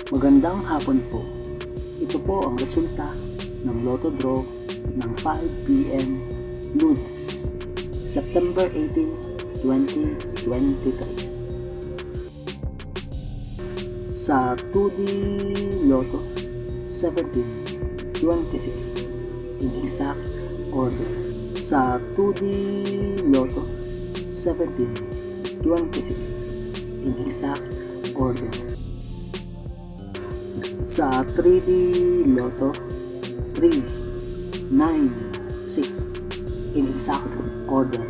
Magandang hapon po. Ito po ang resulta ng Lotto Draw ng 5 p.m. Lunes, September 18, 2023. Sa 2D Lotto 1726 in exact order. Sa 2D Lotto 1726 in exact order. Sa 3D Lotto 396 in exact order.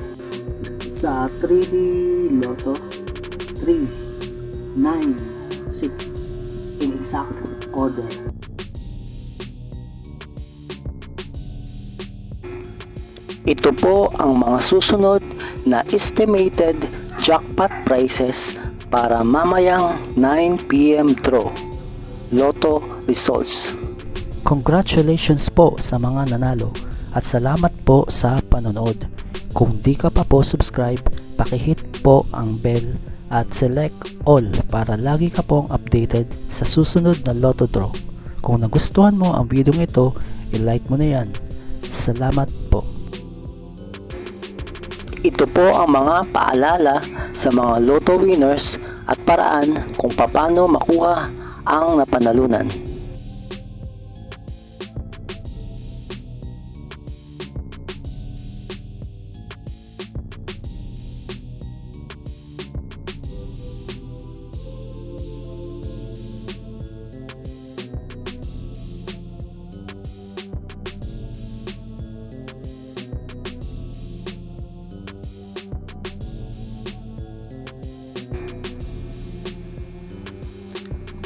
Sa 3D Lotto 396 in exact order. Ito po ang mga susunod na estimated jackpot prices para mamayang 9 p.m. draw. Lotto results. Congratulations po sa mga nanalo at salamat po sa panonood. Kung di ka pa po subscribe, pakihit po ang bell at select all para lagi ka pong updated sa susunod na Lotto draw. Kung nagustuhan mo ang video ito, i-like mo na yan. Salamat po. Ito po ang mga paalala sa mga Lotto winners at paraan kung paano makuha ang napanalunan.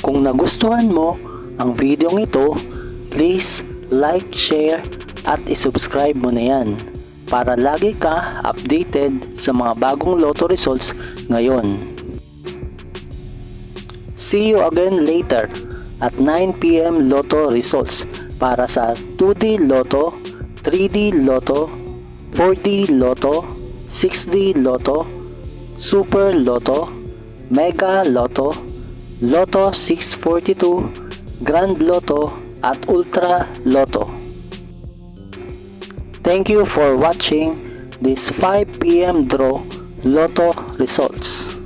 Kung nagustuhan mo ang video ito, please like, share at isubscribe mo na yan para lagi ka updated sa mga bagong Lotto results ngayon. See you again later at 9 p.m. Lotto results para sa 2D Lotto, 3D Lotto, 4D Lotto, 6D Lotto, Super Lotto, Mega Lotto, Lotto 642, Grand Lotto at Ultra Lotto. Thank you for watching this 5 p.m. draw Lotto results.